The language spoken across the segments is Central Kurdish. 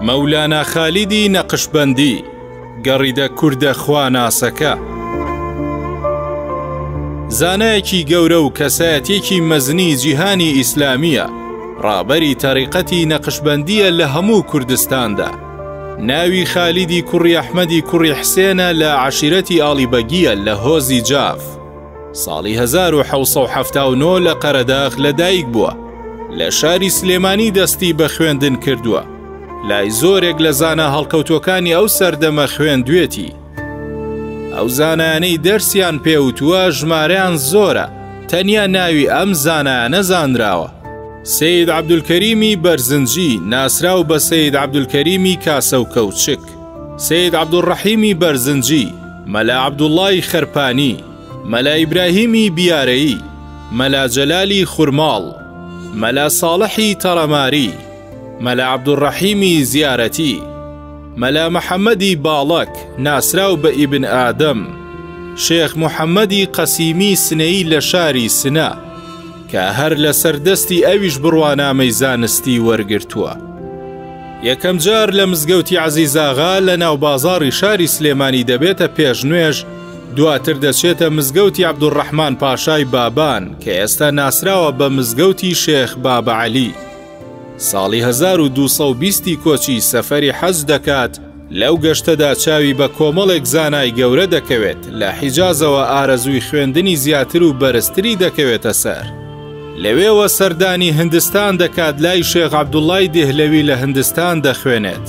مەولانا خالیدی نەقشبەندی گەڕیدە کوردە خواناسەکە زانایەکی گەورە و کەسایەتێکی مەزنی جیهانی ئیسلامیە ڕابەری تەریقەتی نەقشبەندیە لە هەموو کوردستاندا ناوی خالیدی کوڕی ئەحمەدی کوڕی حسێنە لە عەشیرەتی ئاڵیبەگیە لە هۆزی جاف ساڵی 1779 لە قەرەداغ لەدایک بووە لە شاری سلێمانی دەستی بە خوێندن کردووە لای زۆرێک لە زانە هەڵکەوتوەکانی ئەو سەردەمە خوێندوێتی ئەو زانایانەی دەرسیان پێوتووە ژمارەیان زۆرە تەنیا ناوی ئەم زانایانە زانراوە سید عەبدولکەریمی بەرزنجی ناسراو بە سید عەبدولکەریمی کاسە و کەوچک سید عەبدوڕەحیمی بەرزنجی مەلا عەبدوڵڵای خەرپانی مەلا ئیبراهیمی بیارەیی مەلا جەلالی خورماڵ مەلا ساڵحی تەڕەماری مەلا عەبدوڕەحیمی زیارەتی مەلا محەممەدی باڵک ناسراو بە ئیبن ئادەم شێخ محەممەدی قەسیمی سنەی لە شاری سنە کە هەر لە سەردەستی ئەویش بڕوانامەی زانستی وەرگرتووە یەکەم جار لە مزگەوتی عەزیزاغا لە ناو بازاڕی شاری سلێمانی دەبێتە پێشنوێژ دواتر دەچێتە مزگەوتی عەبدوڕەحمان پاشای بابان کە ئێستا ناسراوە بە مزگەوتی شێخ بابەعەلی ساڵی 1220 کۆچی سەفەری حەج دەکات لەو گەشتەدا چاوی بە کۆمەڵێک زانای گەورە دەکەوێت لە حیجازەوە ئارەزووی خوێندنی زیاتر و بەرزتری دەکەوێتە سەر لەوێوە سەردانی هندستان دەکات لای شێخ عەبدوڵڵای دێهلەوی لە هندستان دەخوێنێت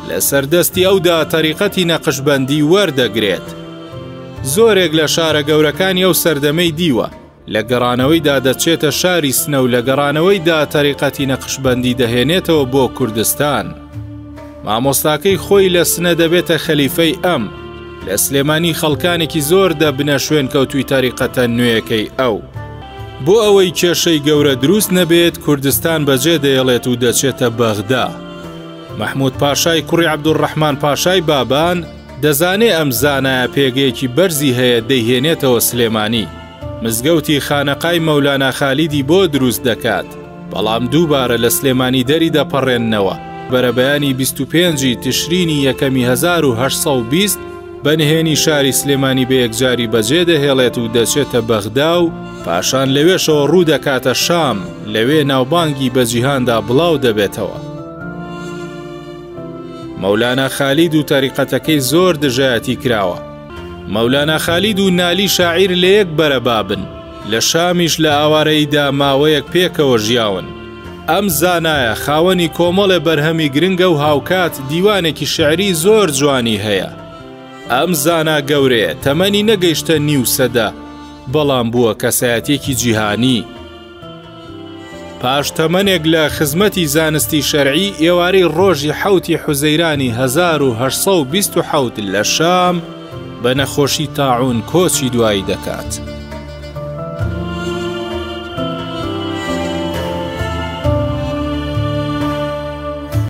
لە سەردەستی ئەودا تەریقەتی نەقشبەندی وەردەگرێت زۆرێک لە شارە گەورەکانی ئەو سەردەمەی دیوە لە گەڕانەوەیدا دەچێتە شاری سنە و لە گەڕانەوەیدا تەریقەتی نەقشبەندی دەهێنێتەوە بۆ کوردستان مامۆستاکەی خۆی لە سنە دەبێتە خەلیفەی ئەم لە سلێمانی خەڵکانێکی زۆر دەبنە شوێن کەوتوی تەریقەتە نوێیەکەی ئەو بۆ ئەوەی کێشەی گەورە دروست نەبێت کوردستان بەجێ دەیەڵێت و دەچێتە بەغدا مەحموود پاشای کوڕی عەبدوڕەحمان پاشای بابان دەزانێ ئەم زانایە پێگەیەکی بەرزی هەیە دەیهێنێتەوە سلێمانی مزگەوتی خانەقای مەولانا خالیدی بۆ دروست دەکات بەڵام دووبارە لە سلێمانی دەری دەپەڕێننەوە بەرەبەیانی 25 تشرینی یەکەمی 1820 بەنهێنی شاری سلێمانی بە یەکجاری بەجێ دەهێڵێت و دەچێتە بەغدا و پاشان لەوێشەوە ڕوو دەکاتە شام لەوێ ناوبانگی بە جیهاندا بڵاو دەبێتەوە مەولانا خالید و تەریقەتەکەی زۆر دژایەتی کراوە مەولانا خالید و نالی شاعیر لە یەک بەرەبابن لە شامیش لە ئاوارەیدا ماوەیەک پێکەوە ژیاون ئەم زانایە خاوەنی کۆمەڵێ بەرهەمی گرنگە و هاوکات دیوانێکی شعری زۆر جوانی هەیە ئەم زانا گەورەیە تەمەنی نەگەیشتە نیو سەدە بەڵام بووە کەسایەتێکی جیهانی پاش تەمەنێک لە خزمەتی زانستی شەرعی ئێوارەی ڕۆژی حەوتی حوزەیرانی 1827 لە شام بە نەخۆشی تاعون کۆچی دوایی دەکات